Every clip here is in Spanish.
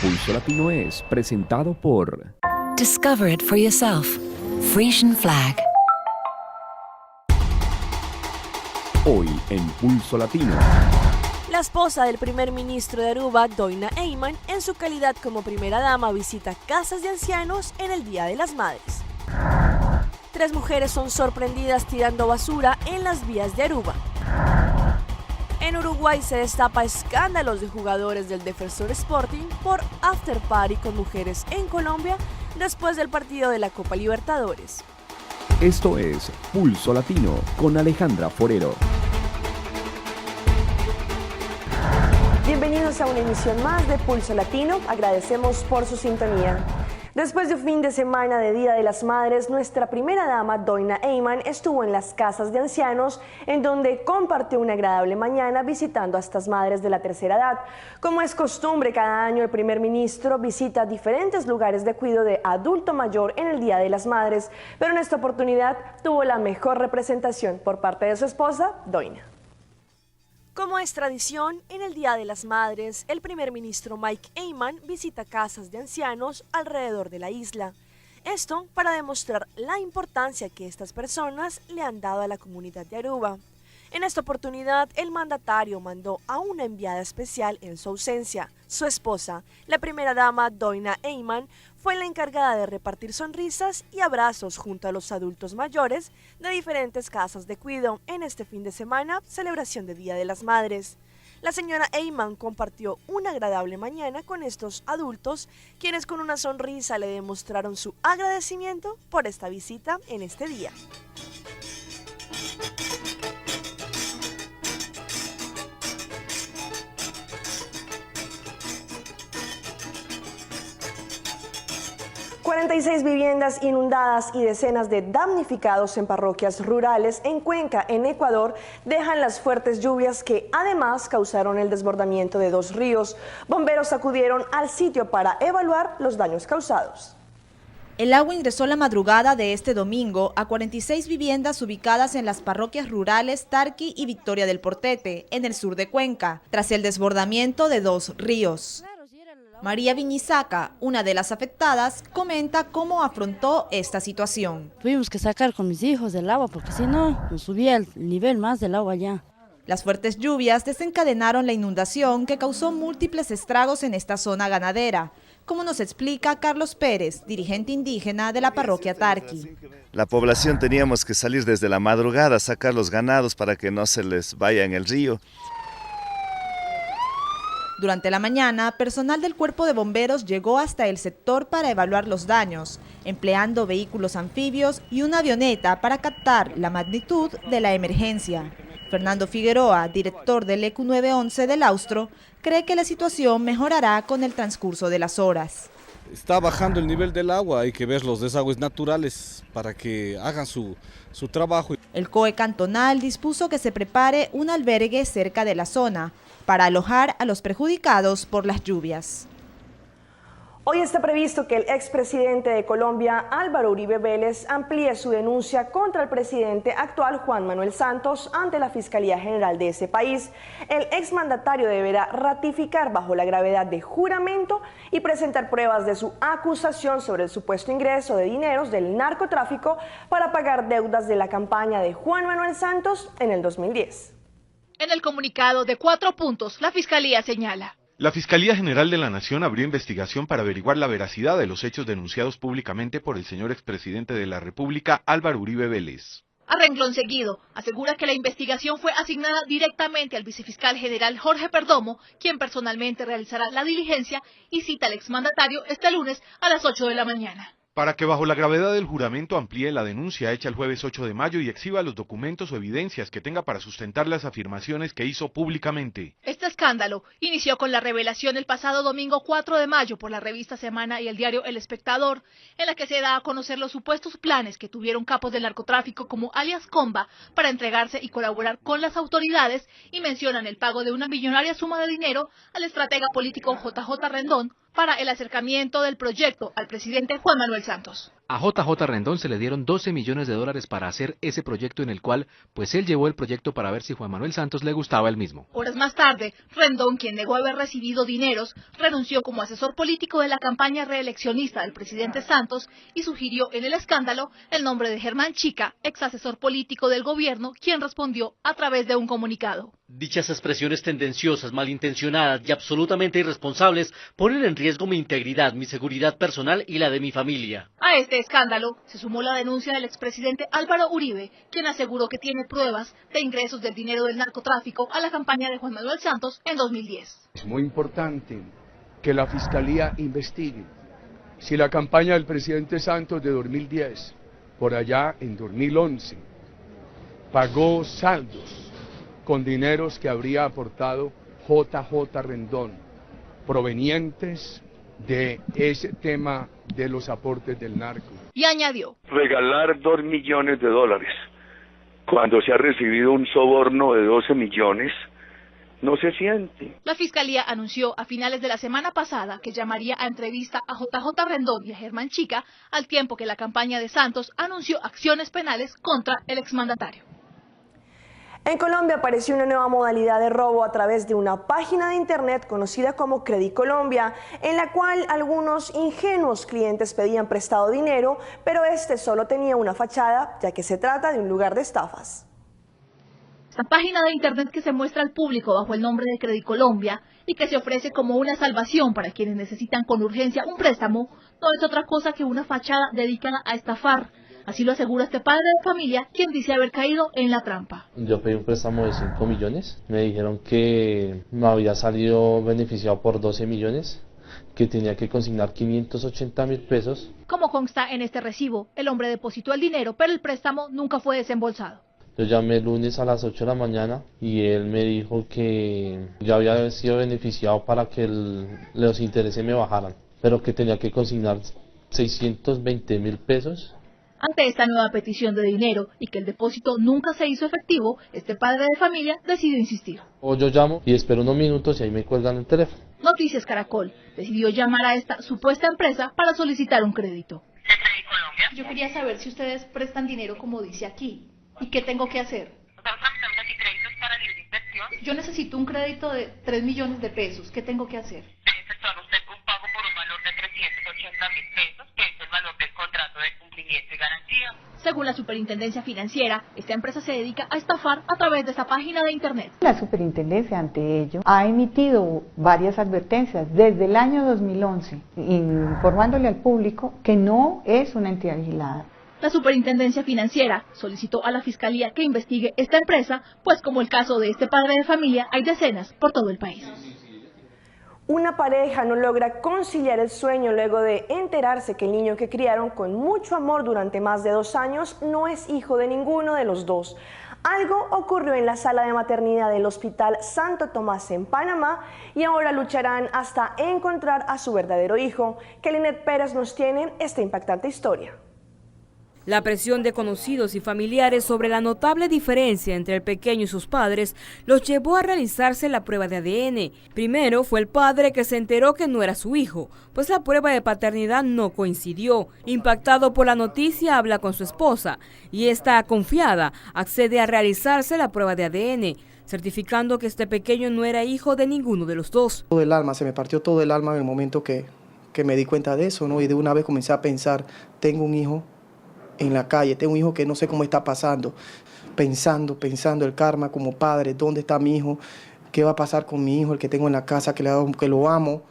Pulso Latino es presentado por Discover it for yourself. Frisian Flag. Hoy en Pulso Latino. La esposa del primer ministro de Aruba, Doina Eiman, en su calidad como primera dama, visita casas de ancianos en el Día de las Madres. 3 mujeres son sorprendidas tirando basura en las vías de Aruba. En Uruguay se destapa escándalos de jugadores del Defensor Sporting por after party con mujeres en Colombia después del partido de la Copa Libertadores. Esto es Pulso Latino con Alejandra Forero. Bienvenidos a una emisión más de Pulso Latino. Agradecemos por su sintonía. Después de un fin de semana de Día de las Madres, nuestra primera dama, Doina Eiman, estuvo en las casas de ancianos, en donde compartió una agradable mañana visitando a estas madres de la tercera edad. Como es costumbre, cada año el primer ministro visita diferentes lugares de cuidado de adulto mayor en el Día de las Madres, pero en esta oportunidad tuvo la mejor representación por parte de su esposa, Doina. Como es tradición, en el Día de las Madres, el primer ministro Mike Eiman visita casas de ancianos alrededor de la isla. Esto para demostrar la importancia que estas personas le han dado a la comunidad de Aruba. En esta oportunidad, el mandatario mandó a una enviada especial en su ausencia. Su esposa, la primera dama Doina Eiman, fue la encargada de repartir sonrisas y abrazos junto a los adultos mayores de diferentes casas de cuidado en este fin de semana, celebración de Día de las Madres. La señora Eiman compartió una agradable mañana con estos adultos, quienes con una sonrisa le demostraron su agradecimiento por esta visita en este día. ...46 viviendas inundadas y decenas de damnificados en parroquias rurales en Cuenca, en Ecuador, dejan las fuertes lluvias que además causaron el desbordamiento de 2 ríos. Bomberos acudieron al sitio para evaluar los daños causados. El agua ingresó la madrugada de este domingo a 46 viviendas ubicadas en las parroquias rurales Tarqui y Victoria del Portete, en el sur de Cuenca, tras el desbordamiento de 2 ríos. María Viñizaca, una de las afectadas, comenta cómo afrontó esta situación. Tuvimos que sacar con mis hijos del agua porque si no, nos subía el nivel más del agua ya. Las fuertes lluvias desencadenaron la inundación que causó múltiples estragos en esta zona ganadera, como nos explica Carlos Pérez, dirigente indígena de la parroquia Tarqui. La población teníamos que salir desde la madrugada a sacar los ganados para que no se les vaya en el río. Durante la mañana, personal del Cuerpo de Bomberos llegó hasta el sector para evaluar los daños, empleando vehículos anfibios y una avioneta para captar la magnitud de la emergencia. Fernando Figueroa, director del ECU 911 del Austro, cree que la situación mejorará con el transcurso de las horas. Está bajando el nivel del agua, hay que ver los desagües naturales para que hagan su trabajo. El COE cantonal dispuso que se prepare un albergue cerca de la zona para alojar a los perjudicados por las lluvias. Hoy está previsto que el expresidente de Colombia, Álvaro Uribe Vélez, amplíe su denuncia contra el presidente actual, Juan Manuel Santos, ante la Fiscalía General de ese país. El exmandatario deberá ratificar bajo la gravedad de juramento y presentar pruebas de su acusación sobre el supuesto ingreso de dineros del narcotráfico para pagar deudas de la campaña de Juan Manuel Santos en el 2010. En el comunicado de 4 puntos, la Fiscalía señala: la Fiscalía General de la Nación abrió investigación para averiguar la veracidad de los hechos denunciados públicamente por el señor expresidente de la República, Álvaro Uribe Vélez. A renglón seguido, asegura que la investigación fue asignada directamente al vicefiscal general Jorge Perdomo, quien personalmente realizará la diligencia, y cita al exmandatario este lunes a las 8 de la mañana. Para que bajo la gravedad del juramento amplíe la denuncia hecha el jueves 8 de mayo y exhiba los documentos o evidencias que tenga para sustentar las afirmaciones que hizo públicamente. Este escándalo inició con la revelación el pasado domingo 4 de mayo por la revista Semana y el diario El Espectador, en la que se da a conocer los supuestos planes que tuvieron capos del narcotráfico como alias Comba para entregarse y colaborar con las autoridades, y mencionan el pago de una millonaria suma de dinero al estratega político JJ Rendón para el acercamiento del proyecto al presidente Juan Manuel Santos. A JJ Rendón se le dieron $12 millones para hacer ese proyecto en el cual, pues él llevó el proyecto para ver si Juan Manuel Santos le gustaba el mismo. Horas más tarde, Rendón, quien negó haber recibido dineros, renunció como asesor político de la campaña reeleccionista del presidente Santos y sugirió en el escándalo el nombre de Germán Chica, ex asesor político del gobierno, quien respondió a través de un comunicado. Dichas expresiones tendenciosas, malintencionadas y absolutamente irresponsables ponen en riesgo mi integridad, mi seguridad personal y la de mi familia. A este escándalo se sumó la denuncia del expresidente Álvaro Uribe, quien aseguró que tiene pruebas de ingresos del dinero del narcotráfico a la campaña de Juan Manuel Santos en 2010. Es muy importante que la Fiscalía investigue si la campaña del presidente Santos de 2010, por allá en 2011, pagó saldos con dineros que habría aportado JJ Rendón, provenientes de ese tema de los aportes del narco. Y añadió: regalar $2 millones cuando se ha recibido un soborno de 12 millones, no se siente. La Fiscalía anunció a finales de la semana pasada que llamaría a entrevista a JJ Rendón y a Germán Chica, al tiempo que la campaña de Santos anunció acciones penales contra el exmandatario. En Colombia apareció una nueva modalidad de robo a través de una página de internet conocida como Credicolombia, en la cual algunos ingenuos clientes pedían prestado dinero, pero este solo tenía una fachada, ya que se trata de un lugar de estafas. Esta página de internet que se muestra al público bajo el nombre de Credicolombia y que se ofrece como una salvación para quienes necesitan con urgencia un préstamo, no es otra cosa que una fachada dedicada a estafar. Así lo asegura este padre de familia, quien dice haber caído en la trampa. Yo pedí un préstamo de 5 millones, me dijeron que me había salido beneficiado por 12 millones, que tenía que consignar 580.000 pesos. Como consta en este recibo, el hombre depositó el dinero, pero el préstamo nunca fue desembolsado. Yo llamé el lunes a las 8 de la mañana y él me dijo que ya había sido beneficiado para que los intereses me bajaran, pero que tenía que consignar 620.000 pesos. Ante esta nueva petición de dinero y que el depósito nunca se hizo efectivo, este padre de familia decidió insistir. O yo llamo y espero unos minutos y ahí me cuelgan el teléfono. Noticias Caracol decidió llamar a esta supuesta empresa para solicitar un crédito. ¿De Credicolombia? Yo quería saber si ustedes prestan dinero como dice aquí. ¿Y qué tengo que hacer? ¿Estamos tramitando aquí créditos para libre inversión? Yo necesito un crédito de 3 millones de pesos. ¿Qué tengo que hacer? Debe efectuar usted un pago por un valor de 380.000 pesos, que es el valor del contrato de cumplimiento y garantía. Según la Superintendencia Financiera, esta empresa se dedica a estafar a través de esta página de internet. La Superintendencia, ante ello, ha emitido varias advertencias desde el año 2011, informándole al público que no es una entidad vigilada. La Superintendencia Financiera solicitó a la Fiscalía que investigue esta empresa, pues como el caso de este padre de familia, hay decenas por todo el país. Una pareja no logra conciliar el sueño luego de enterarse que el niño que criaron con mucho amor durante más de 2 años no es hijo de ninguno de los dos. Algo ocurrió en la sala de maternidad del Hospital Santo Tomás en Panamá y ahora lucharán hasta encontrar a su verdadero hijo. Kelinet Pérez nos tiene esta impactante historia. La presión de conocidos y familiares sobre la notable diferencia entre el pequeño y sus padres los llevó a realizarse la prueba de ADN. Primero fue el padre que se enteró que no era su hijo, pues la prueba de paternidad no coincidió. Impactado por la noticia, habla con su esposa y esta, confiada, accede a realizarse la prueba de ADN, certificando que este pequeño no era hijo de ninguno de los dos. Todo el alma, se me partió todo el alma en el momento que me di cuenta de eso, ¿no? Y de una vez comencé a pensar, tengo un hijo en la calle, tengo un hijo que no sé cómo está pasando, pensando el karma como padre, ¿dónde está mi hijo? ¿Qué va a pasar con mi hijo, el que tengo en la casa, que lo amo?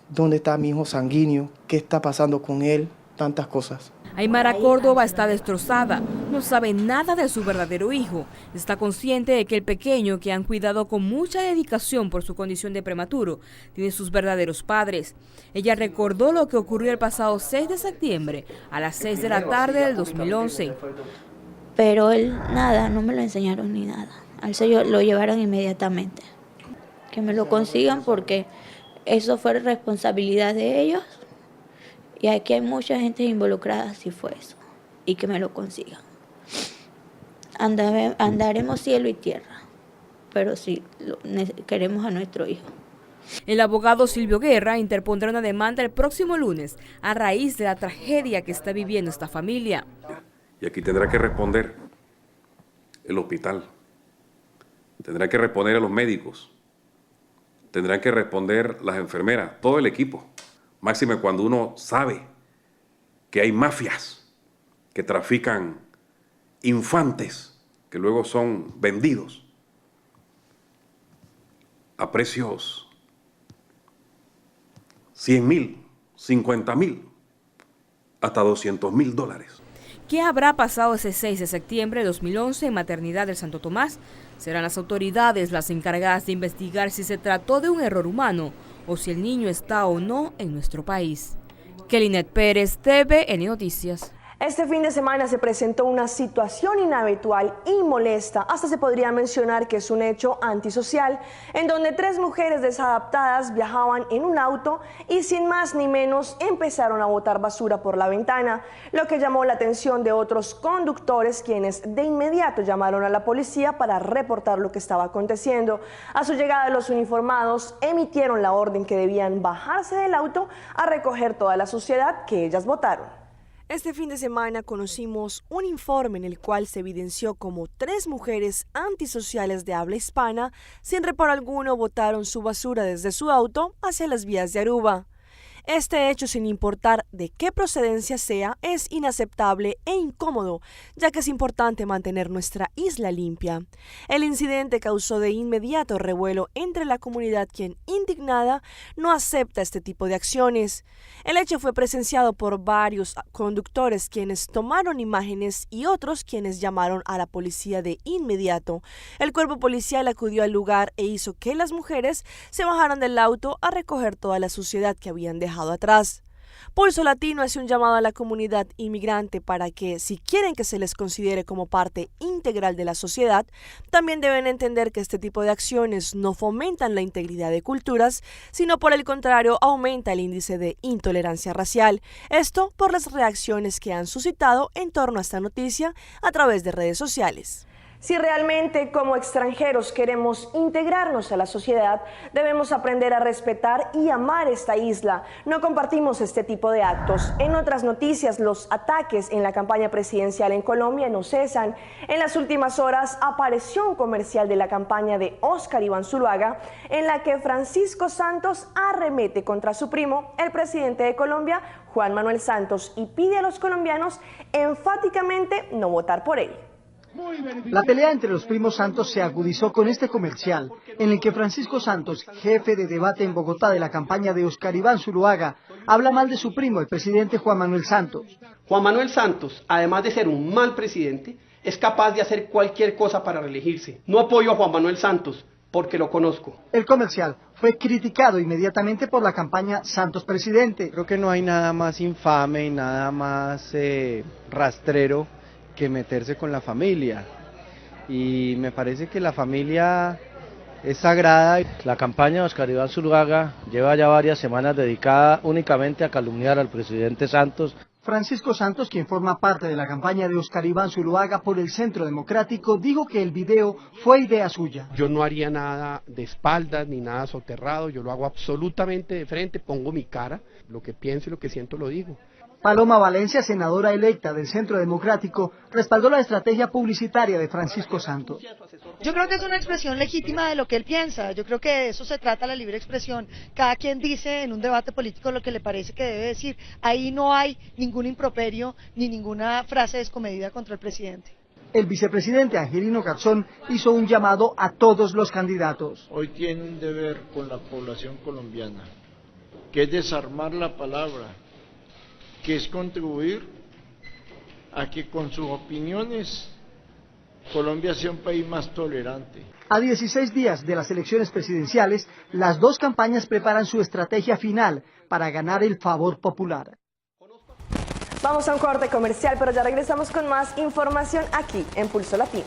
¿Dónde está mi hijo sanguíneo? ¿Qué está pasando con él? Tantas cosas. Aymara Córdoba está destrozada, no sabe nada de su verdadero hijo, está consciente de que el pequeño que han cuidado con mucha dedicación por su condición de prematuro tiene sus verdaderos padres. Ella recordó lo que ocurrió el pasado 6 de septiembre a las 6 de la tarde del 2011. Pero él nada, no me lo enseñaron ni nada, al sello lo llevaron inmediatamente. Que me lo consigan porque eso fue responsabilidad de ellos. Y aquí hay mucha gente involucrada, si fue eso, y que me lo consigan. Andaremos cielo y tierra, pero sí queremos a nuestro hijo. El abogado Silvio Guerra interpondrá una demanda el próximo lunes a raíz de la tragedia que está viviendo esta familia. Y aquí tendrá que responder el hospital, tendrá que responder a los médicos, tendrán que responder las enfermeras, todo el equipo. Máxime cuando uno sabe que hay mafias que trafican infantes que luego son vendidos a precios 100.000, 50.000, hasta $200.000. ¿Qué habrá pasado ese 6 de septiembre de 2011 en Maternidad del Santo Tomás? Serán las autoridades las encargadas de investigar si se trató de un error humano o si el niño está o no en nuestro país. Kelinet Pérez, TVN Noticias. Este fin de semana se presentó una situación inhabitual y molesta, hasta se podría mencionar que es un hecho antisocial, en donde 3 mujeres desadaptadas viajaban en un auto y sin más ni menos empezaron a botar basura por la ventana, lo que llamó la atención de otros conductores, quienes de inmediato llamaron a la policía para reportar lo que estaba aconteciendo. A su llegada los uniformados emitieron la orden que debían bajarse del auto a recoger toda la suciedad que ellas botaron. Este fin de semana conocimos un informe en el cual se evidenció como 3 mujeres antisociales de habla hispana, sin reparo alguno, botaron su basura desde su auto hacia las vías de Aruba. Este hecho, sin importar de qué procedencia sea, es inaceptable e incómodo, ya que es importante mantener nuestra isla limpia. El incidente causó de inmediato revuelo entre la comunidad, quien, indignada, no acepta este tipo de acciones. El hecho fue presenciado por varios conductores, quienes tomaron imágenes, y otros quienes llamaron a la policía de inmediato. El cuerpo policial acudió al lugar e hizo que las mujeres se bajaran del auto a recoger toda la suciedad que habían dejado atrás. Pulso Latino hace un llamado a la comunidad inmigrante para que, si quieren que se les considere como parte integral de la sociedad, también deben entender que este tipo de acciones no fomentan la integridad de culturas, sino por el contrario aumenta el índice de intolerancia racial. Esto por las reacciones que han suscitado en torno a esta noticia a través de redes sociales. Si realmente como extranjeros queremos integrarnos a la sociedad, debemos aprender a respetar y amar esta isla. No compartimos este tipo de actos. En otras noticias, los ataques en la campaña presidencial en Colombia no cesan. En las últimas horas apareció un comercial de la campaña de Óscar Iván Zuluaga, en la que Francisco Santos arremete contra su primo, el presidente de Colombia, Juan Manuel Santos, y pide a los colombianos enfáticamente no votar por él. La pelea entre los primos Santos se agudizó con este comercial, en el que Francisco Santos, jefe de debate en Bogotá de la campaña de Óscar Iván Zuluaga, habla mal de su primo, el presidente Juan Manuel Santos. Juan Manuel Santos, además de ser un mal presidente, es capaz de hacer cualquier cosa para reelegirse. No apoyo a Juan Manuel Santos, porque lo conozco. El comercial fue criticado inmediatamente por la campaña Santos Presidente. Creo que no hay nada más infame y nada más rastrero que meterse con la familia, y me parece que la familia es sagrada. La campaña de Óscar Iván Zuluaga lleva ya varias semanas dedicada únicamente a calumniar al presidente Santos. Francisco Santos, quien forma parte de la campaña de Óscar Iván Zuluaga por el Centro Democrático, dijo que el video fue idea suya. Yo no haría nada de espaldas ni nada soterrado, yo lo hago absolutamente de frente, pongo mi cara, lo que pienso y lo que siento lo digo. Paloma Valencia, senadora electa del Centro Democrático, respaldó la estrategia publicitaria de Francisco Santos. Yo creo que es una expresión legítima de lo que él piensa, yo creo que de eso se trata la libre expresión. Cada quien dice en un debate político lo que le parece que debe decir. Ahí no hay ningún improperio ni ninguna frase descomedida contra el presidente. El vicepresidente Angelino Garzón hizo un llamado a todos los candidatos. Hoy tiene un deber con la población colombiana, que es desarmar la palabra, que es contribuir a que con sus opiniones Colombia sea un país más tolerante. A 16 días de las elecciones presidenciales, las dos campañas preparan su estrategia final para ganar el favor popular. Vamos a un corte comercial, pero ya regresamos con más información aquí en Pulso Latino.